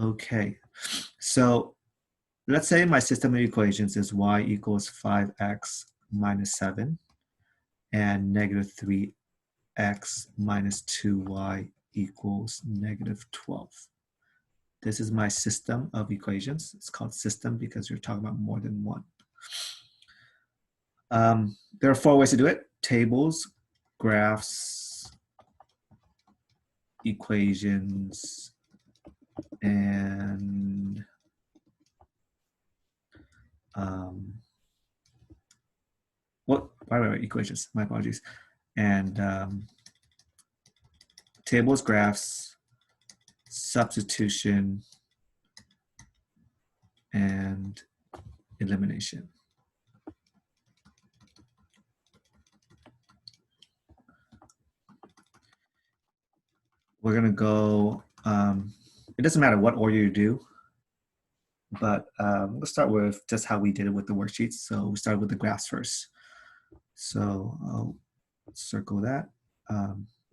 Okay, so let's say my system of equations is y equals 5x minus 7 and negative 3x minus 2y equals negative 12. This is my system of equations. It's called system because you're talking about more than one. There are 4 ways to do it: tables, graphs, equations, and equations, my apologies. And tables, graphs, substitution, and elimination. We're gonna go, it doesn't matter what order you do, but let's start with just how we did it with the worksheets. So we started with the graphs first. So I'll circle that.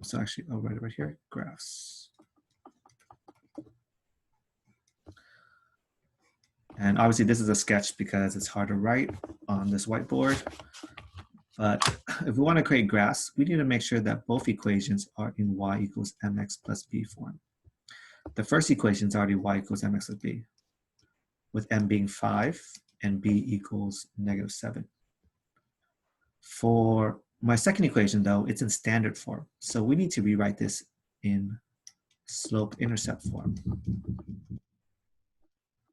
So actually, I'll write it right here, graphs. And obviously this is a sketch because it's hard to write on this whiteboard. But if we want to create graphs, we need to make sure that both equations are in y equals mx plus b form. The first equation is already y equals mx plus b, with m being 5 and b equals negative 7. For my second equation, though, it's in standard form. So we need to rewrite this in slope-intercept form.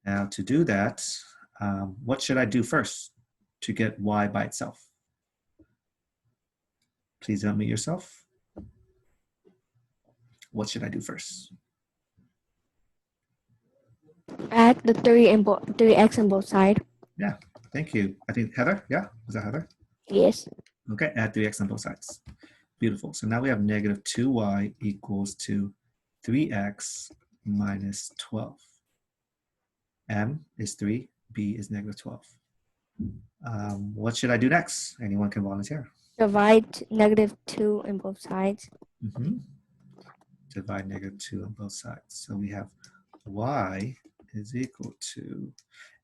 Now to do that, what should I do first to get y by itself? Please unmute yourself. What should I do first? Add the 3x on both sides. Yeah, thank you. I think Heather, yeah? Was that Heather? Yes. Okay, add 3x on both sides. Beautiful. So now we have negative 2y equals to 3x minus 12. M is 3, B is negative 12. What should I do next? Anyone can volunteer. Divide negative 2 on both sides. Divide negative 2 on both sides. So we have y is equal to,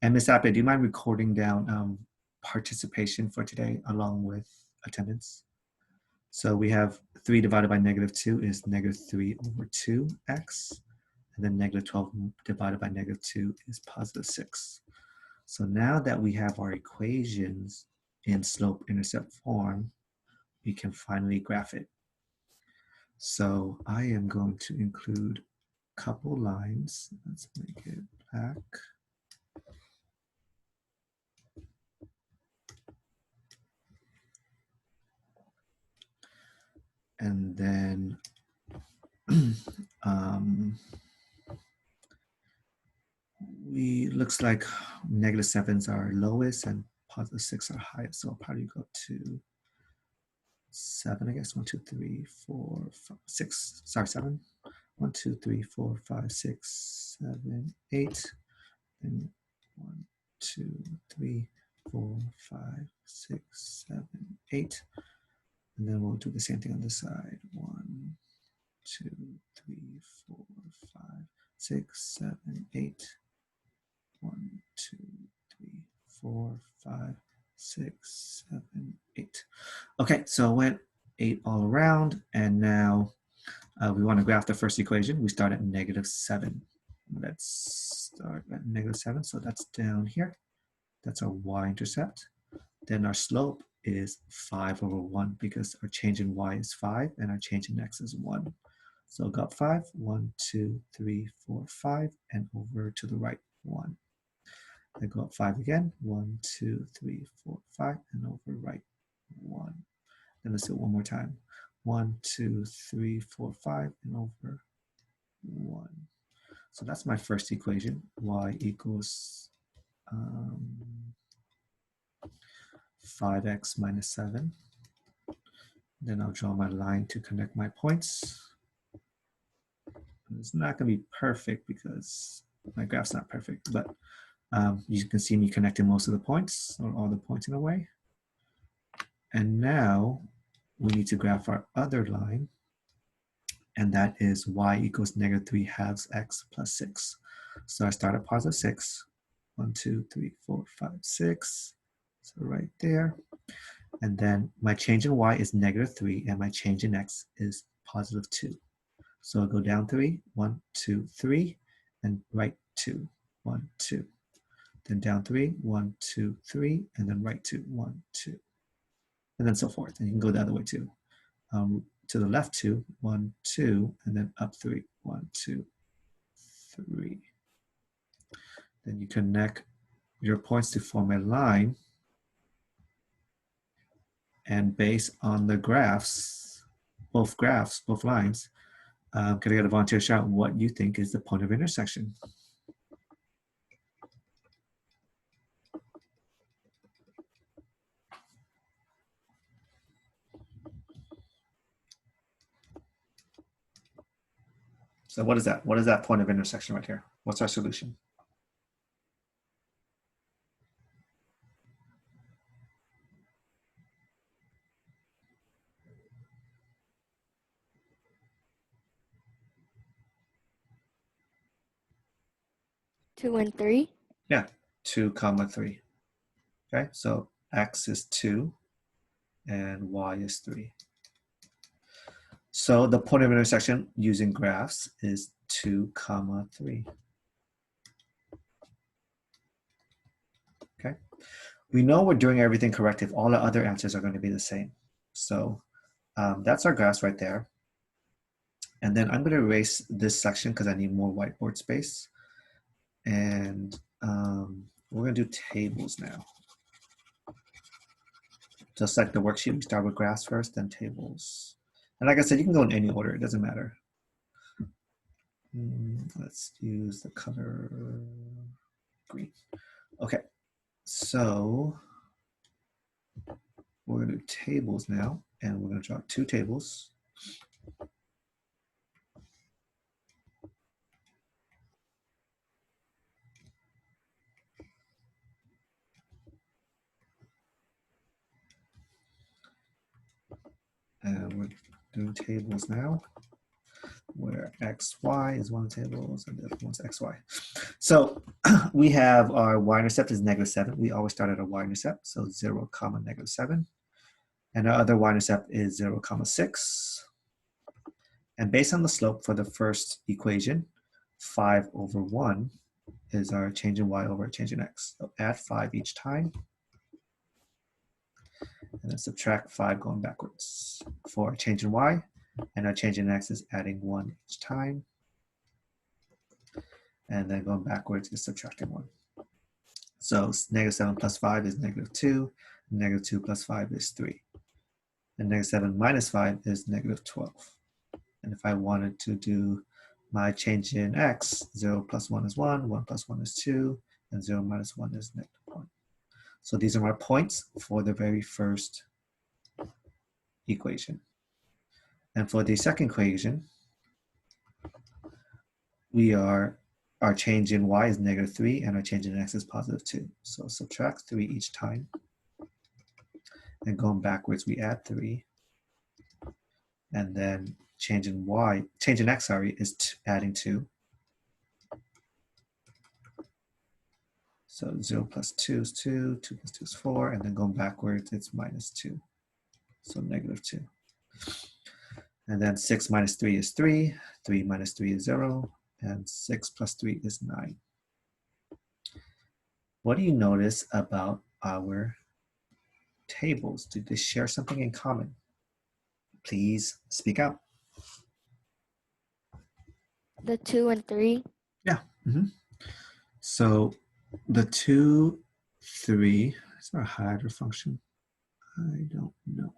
and Ms. Ape, do you mind recording down participation for today along with attendance? So we have 3 divided by negative 2 is negative 3 over 2x. And then negative 12 divided by negative 2 is positive 6. So now that we have our equations in slope-intercept form, we can finally graph it. So I am going to include a couple lines. Let's make it black. And then looks like negative 7s are lowest and positive 6 are highest. So I'll probably go to 7, I guess. 1, 2, 3, 4, 5, 6. Sorry, 7. 1, 2, 3, 4, 5, 6, 7, 8. And 1, 2, 3, 4, 5, 6, 7, 8. And then we'll do the same thing on this side. 1, 2, 3, 4, 5, 6, 7, 8. 1, 2, 3, 4, 5, 6, 7, 8. Okay, so it went 8 all around, and now we want to graph the first equation. We start at negative 7. Let's start at negative 7, so that's down here. That's our y-intercept. Then our slope is 5 over 1 because our change in y is 5 and our change in x is 1. So go up 5, 1, 2, 3, 4, 5, and over to the right 1. Then go up 5 again, 1, 2, 3, 4, 5, and over right 1. Then let's do it one more time. 1, 2, 3, 4, 5, and over 1. So that's my first equation, y equals 5x minus 7. Then I'll draw my line to connect my points. It's not going to be perfect because my graph's not perfect, but you can see me connecting most of the points, or all the points in a way. And now we need to graph our other line. and that is y equals negative 3 halves x plus 6. So I start at positive 6. 1, 2, 3, 4, 5, 6. So right there. And then my change in y is negative 3, and my change in x is positive 2. So I'll go down 3, 1, 2, 3, and right 2, 1, 2. Then down 3, 1, 2, 3, and then right 2, 1, 2. And then so forth. And you can go the other way too. To the left 2, 1, 2, and then up 3, 1, 2, 3. Then you connect your points to form a line. And based on the graphs, both lines, can I get a volunteer shout what you think is the point of intersection? So what is that? What is that point of intersection right here? What's our solution? Two and three. Yeah, 2 comma 3. Okay, so x is 2 and y is 3. So the point of intersection using graphs is 2 comma 3. Okay, we know we're doing everything correct if all the other answers are going to be the same. So that's our graphs right there. And then I'm going to erase this section because I need more whiteboard space. And we're going to do tables now. Just like the worksheet, we start with graphs first, then tables. And like I said, you can go in any order, it doesn't matter. Let's use the color green. Okay, so we're going to do tables now, and we're going to draw 2 tables. And we're doing tables now, where x, y is one of the tables, and the other one's x, y. So we have our y-intercept is negative 7. We always start at a y-intercept, so 0 comma negative 7. And our other y-intercept is 0 comma 6. And based on the slope for the first equation, 5 over 1 is our change in y over change in x. So add 5 each time, and then subtract 5 going backwards for our change in y, and our change in x is adding 1 each time, and then going backwards is subtracting 1. So negative 7 plus 5 is negative 2, negative 2 plus 5 is 3, and negative 7 minus 5 is negative 12. And if I wanted to do my change in x, 0 plus 1 is 1, 1 plus 1 is 2, and 0 minus 1 is negative 1. So these are my points for the very first equation. And for the second equation, our change in y is negative 3, and our change in x is positive 2. So subtract 3 each time. And going backwards, we add 3. And then change in x, is adding 2. So 0 plus 2 is 2, 2 plus 2 is 4, and then going backwards, it's minus 2. So negative 2. And then 6 minus 3 is 3, 3 minus 3 is 0, and 6 plus 3 is 9. What do you notice about our tables? Do they share something in common? Please speak out. The 2 and 3. Yeah. So the 2, 3, is there a highlighter function? I don't know.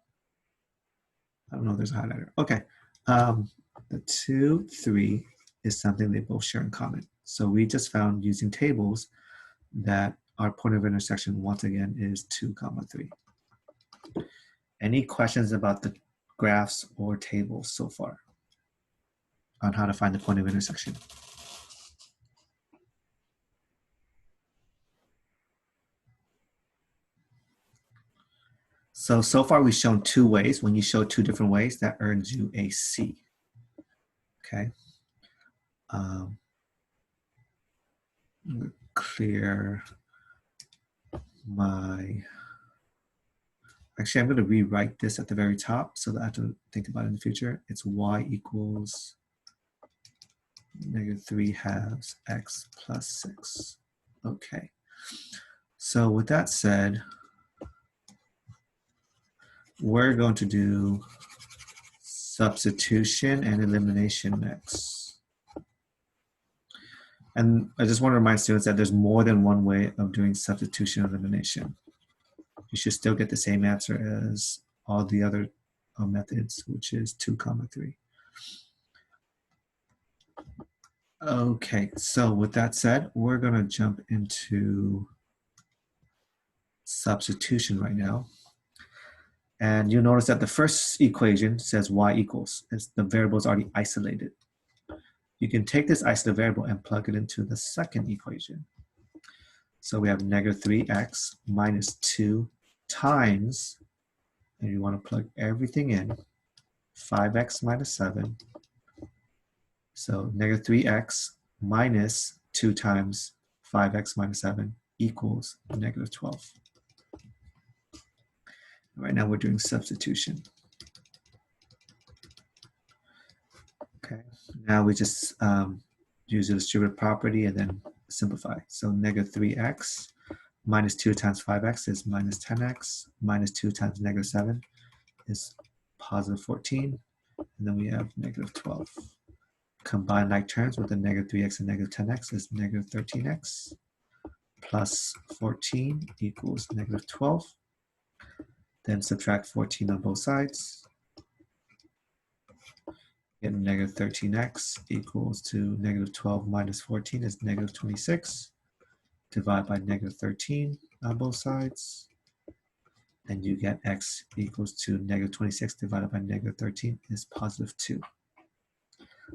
I don't know if there's a highlighter. Okay. The 2, 3 is something they both share in common. So we just found using tables that our point of intersection, once again, is 2 comma 3. Any questions about the graphs or tables so far on how to find the point of intersection? So far we've shown 2 ways. When you show 2 different ways, that earns you a C. Okay. Clear my, actually I'm going to rewrite this at the very top so that I have to think about it in the future. It's y equals -3 halves x plus 6. Okay. So with that said, we're going to do substitution and elimination next. And I just want to remind students that there's more than one way of doing substitution and elimination. You should still get the same answer as all the other methods, which is 2, 3. Okay, so with that said, we're going to jump into substitution right now. And you'll notice that the first equation says y equals, as the variable is already isolated. You can take this isolated variable and plug it into the second equation. So we have -3x minus 2 times, and you want to plug everything in, 5x minus 7. So -3x minus 2 times 5x minus 7 equals -12. Right now we're doing substitution. Okay, now we just use the distributive property and then simplify. So -3x minus 2 times 5x is minus 10x, minus 2 times -7 is positive 14, and then we have -12. Combine like terms with the -3x and -10x is -13x, plus 14 equals -12. Then subtract 14 on both sides. Get -13x equals to -12 minus 14 is -26. Divide by -13 on both sides. And you get x equals to -26 divided by -13 is positive 2.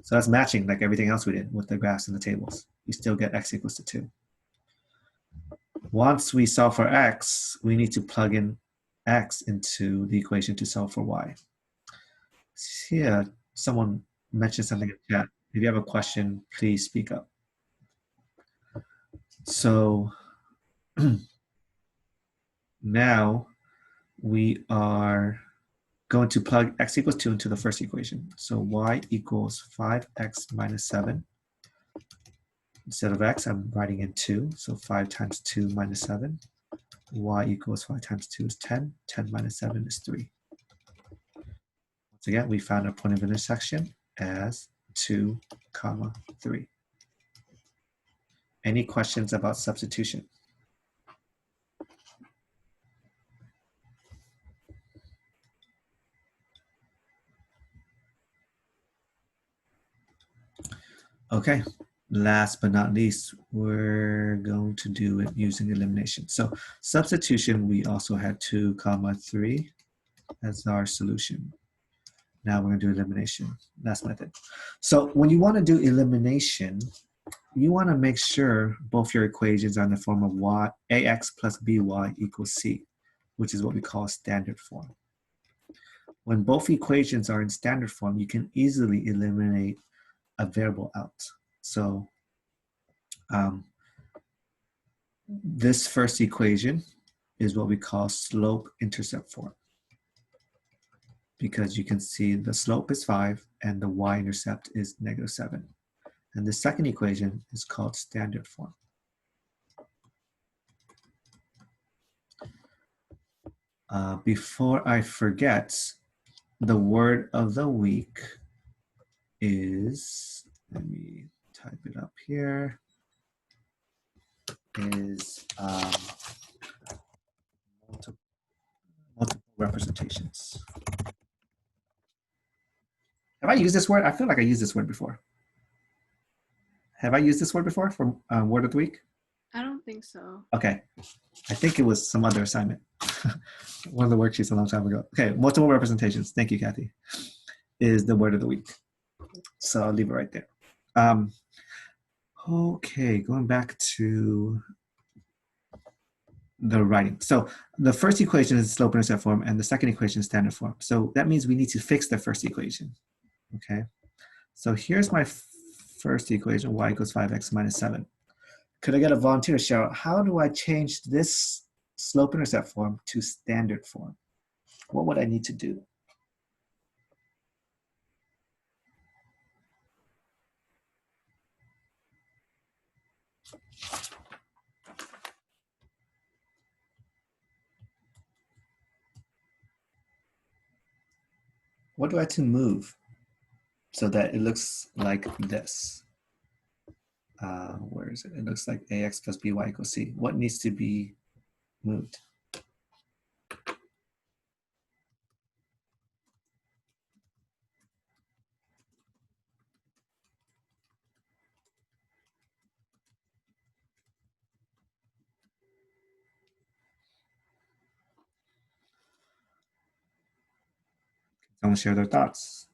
So that's matching like everything else we did with the graphs and the tables. You still get x equals to 2. Once we solve for x, we need to plug in x into the equation to solve for y. Here, someone mentioned something in chat. If you have a question, please speak up. So now we are going to plug x equals 2 into the first equation. So y equals 5x minus 7. Instead of x, I'm writing in 2. So 5 times 2 minus 7. Y equals 5 times 2 is 10. 10 minus 7 is 3. Once again, we found our point of intersection as 2, 3. Any questions about substitution? Okay, last but not least, we're going to do it using elimination. So substitution, we also had 2, 3 as our solution. Now we're going to do elimination, last method. So when you want to do elimination, you want to make sure both your equations are in the form of ax plus by equals c, which is what we call standard form. When both equations are in standard form, you can easily eliminate a variable out. So this first equation is what we call slope-intercept form, because you can see the slope is 5 and the y-intercept is -7. And the second equation is called standard form. Before I forget, the word of the week is, let me type it up here, is multiple representations. Have I used this word? I feel like I used this word before. Have I used this word before for word of the week? I don't think so. Okay. I think it was some other assignment. One of the worksheets a long time ago. Okay, multiple representations. Thank you, Kathy. Is the word of the week. So I'll leave it right there. Okay, going back to the writing. So the first equation is slope-intercept form and the second equation is standard form. So that means we need to fix the first equation. Okay. So here's my first equation, y equals 5x minus 7. Could I get a volunteer to show how do I change this slope-intercept form to standard form? What would I need to do? What do I have to move so that it looks like this? Where is it? It looks like ax plus by equals c. What needs to be moved? Someone share their thoughts.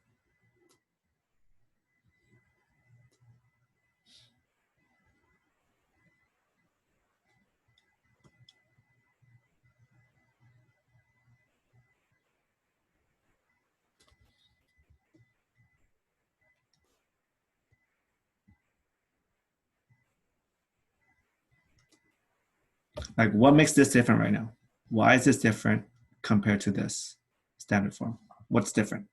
Like, what makes this different right now? Why is this different compared to this standard form? What's different?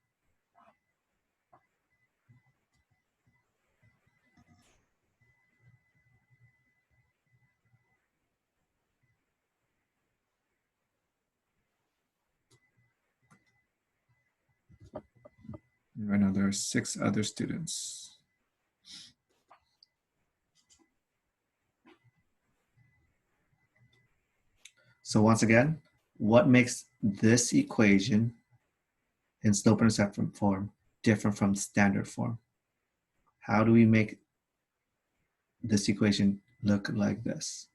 Right now, there are 6 other students. So once again, what makes this equation in slope-intercept form different from standard form? How do we make this equation look like this?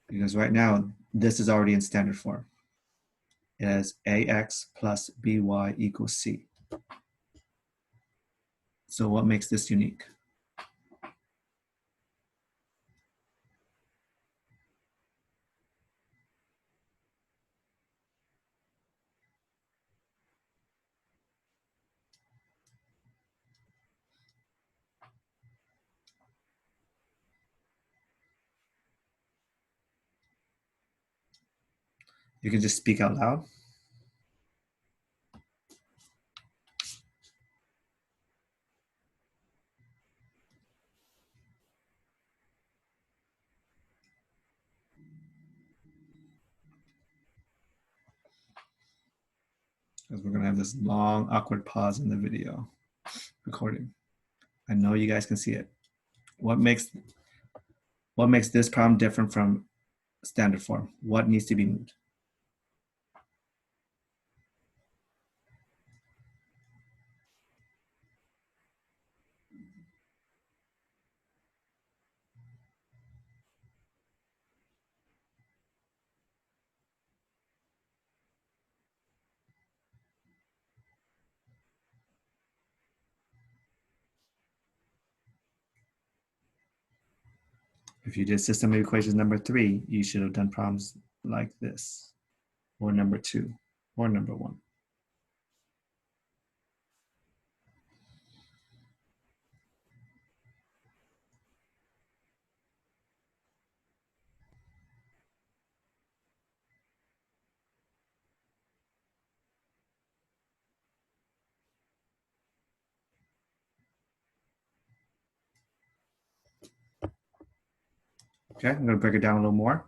Because right now, this is already in standard form. It has ax plus by equals c. So what makes this unique? You can just speak out loud. Because we're gonna have this long, awkward pause in the video recording. I know you guys can see it. What makes this problem different from standard form? What needs to be moved? If you did system of equations number 3, you should have done problems like this, or number 2, or number 1. Okay, I'm going to break it down a little more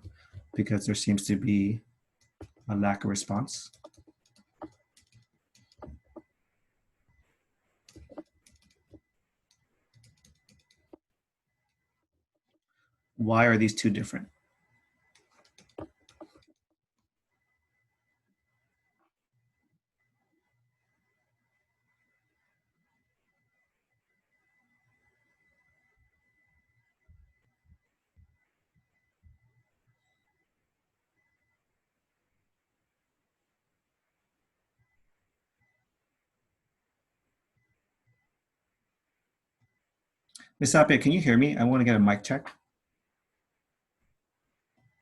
because there seems to be a lack of response. Why are these two different? Ms. Apia, can you hear me? I want to get a mic check.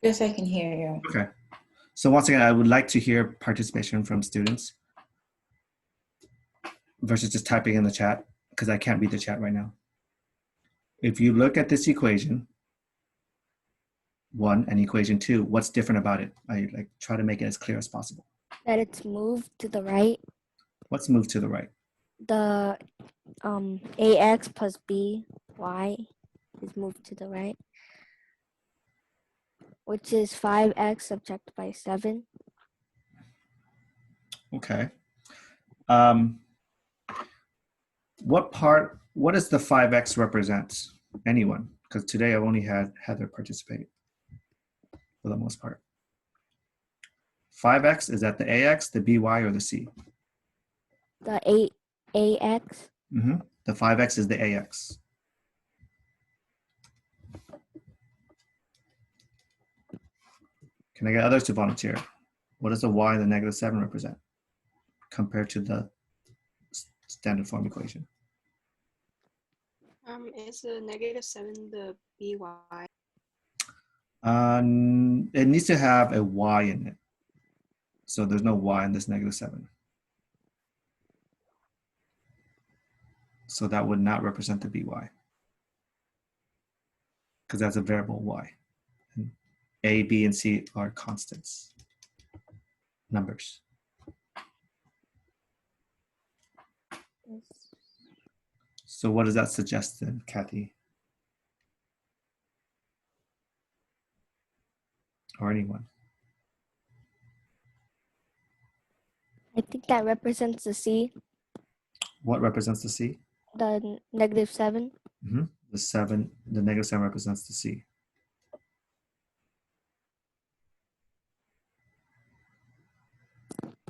Yes, I can hear you. Okay. So once again, I would like to hear participation from students. versus just typing in the chat because I can't read the chat right now. If you look at this equation 1 and equation 2, what's different about it? I like try to make it as clear as possible. That it's moved to the right. What's moved to the right? The ax plus by is moved to the right, which is 5x subtracted by 7. Okay. What does the 5x represent? Anyone? Because today I've only had Heather participate for the most part. 5x, is that the ax, the by, or the c? The ax. The 5x is the ax. Can I get others to volunteer? What does the y and the negative 7 represent compared to the standard form equation? Is the -7 the by? It needs to have a y in it. So there's no y in this -7. So that would not represent the by. Because that's a variable y. And A, B, and C are constants, numbers. So what does that suggest then, Kathy? Or anyone? I think that represents the c, What represents the C? the -7. The negative 7 represents the C.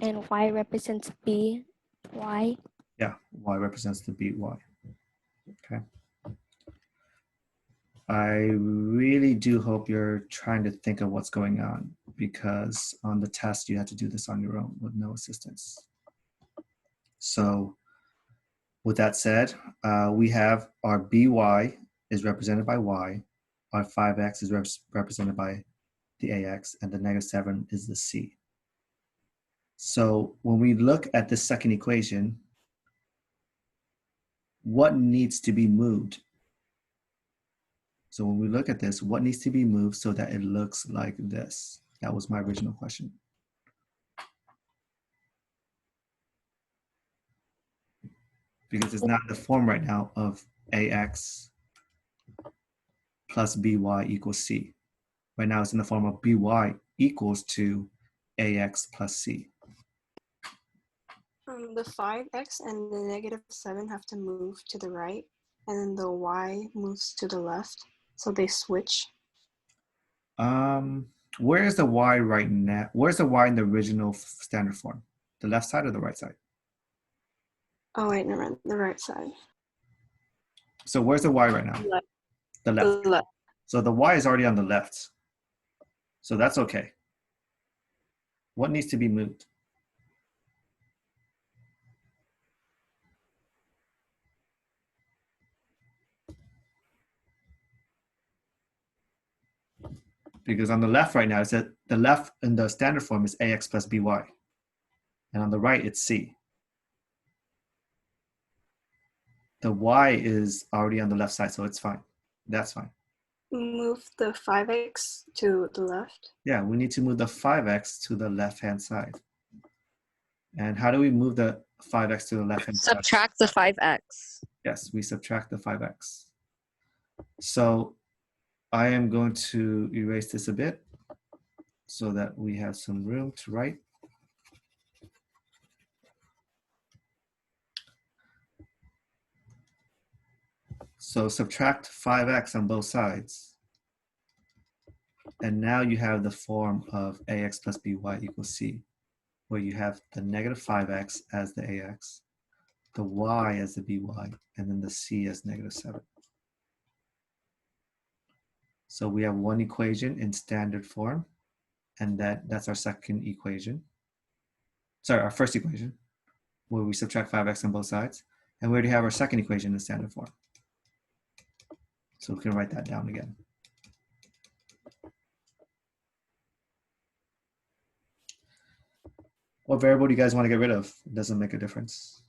And y represents by. Yeah, y represents the by. Okay. I really do hope you're trying to think of what's going on, because on the test you had to do this on your own with no assistance. So with that said, we have our by is represented by y, our 5x is represented by the ax, and the -7 is the c. So when we look at the second equation, what needs to be moved? So when we look at this, what needs to be moved so that it looks like this? That was my original question. Because it's not in the form right now of ax plus by equals c. Right now it's in the form of by equals to ax plus c. The 5x and the -7 have to move to the right, and then the y moves to the left, so they switch. Where is the y right now? Where's the y in the original standard form? The left side or the right side? Oh wait, never mind, the right side. So where's the y right now? Left. The left. The left. So the y is already on the left. So that's okay. What needs to be moved? Because on the left right now, it said the left in the standard form is ax plus by. And on the right, it's c. The y is already on the left side, so it's fine. That's fine. Move the 5x to the left. Yeah, we need to move the 5x to the left-hand side. And how do we move the 5x to the left-hand side? Subtract the 5x. Yes, we subtract the 5x. So I am going to erase this a bit so that we have some room to write. So subtract 5x on both sides. And now you have the form of ax plus by equals c, where you have the -5x as the ax, the y as the by, and then the c as -7. So we have one equation in standard form, and that's our second equation. Sorry, our first equation, where we subtract 5x on both sides. And we already have our second equation in standard form. So we can write that down again. What variable do you guys want to get rid of? It doesn't make a difference.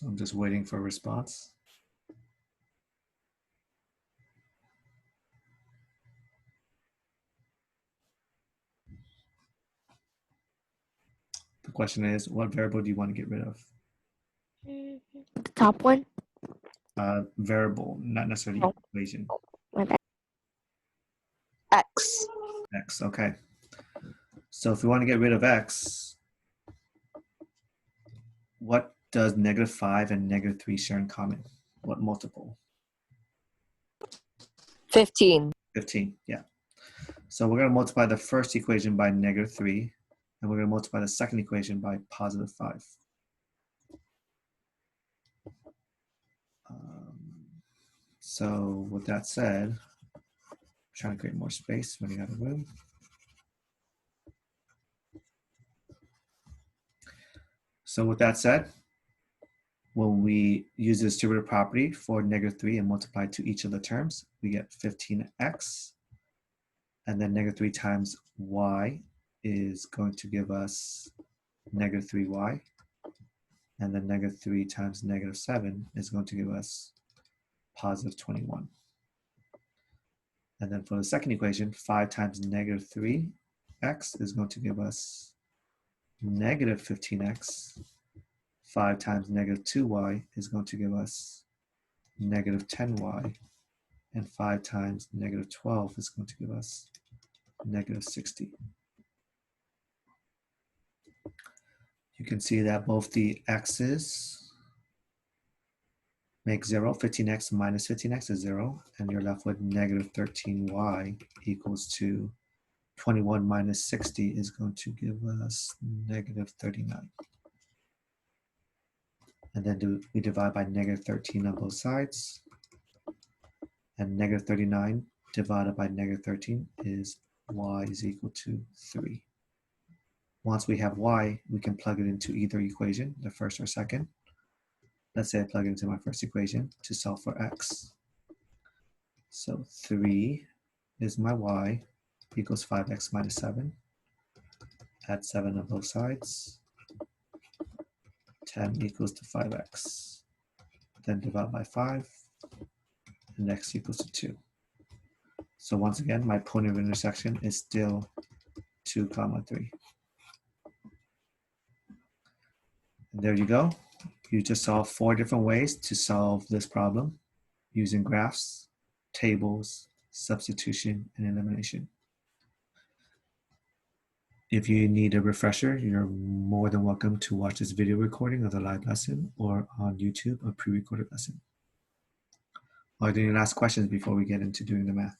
So I'm just waiting for a response. The question is, what variable do you want to get rid of? The top one. Variable, not necessarily Oh. equation. My bad. X. X, okay. So if we want to get rid of X, what does -5 and -3 share in common? What multiple? 15. 15, yeah. So we're going to multiply the first equation by -3, and we're going to multiply the second equation by +5. So with that said, I'm trying to create more space, running out of room. So with that said, when we use the distributive property for -3 and multiply to each of the terms, we get 15x. And then -3 times y is going to give us -3y. And then -3 times -7 is going to give us +21. And then for the second equation, 5 times -3x is going to give us -15x. 5 times -2y is going to give us -10y. And 5 times -12 is going to give us -60. You can see that both the x's make 0. 15x minus 15x is 0. And you're left with -13y equals to 21 minus 60 is going to give us -39. And then we divide by -13 on both sides. And -39 divided by -13 is y is equal to 3. Once we have y, we can plug it into either equation, the first or second. Let's say I plug it into my first equation to solve for x. So 3 is my y, equals 5x minus 7. Add 7 on both sides. 10 equals to 5x. Then divide by 5, and x equals to 2. So once again, my point of intersection is still 2, 3. And there you go. You just saw 4 different ways to solve this problem using graphs, tables, substitution, and elimination. If you need a refresher, you're more than welcome to watch this video recording of the live lesson or on YouTube, a pre-recorded lesson. Are there any last questions before we get into doing the math?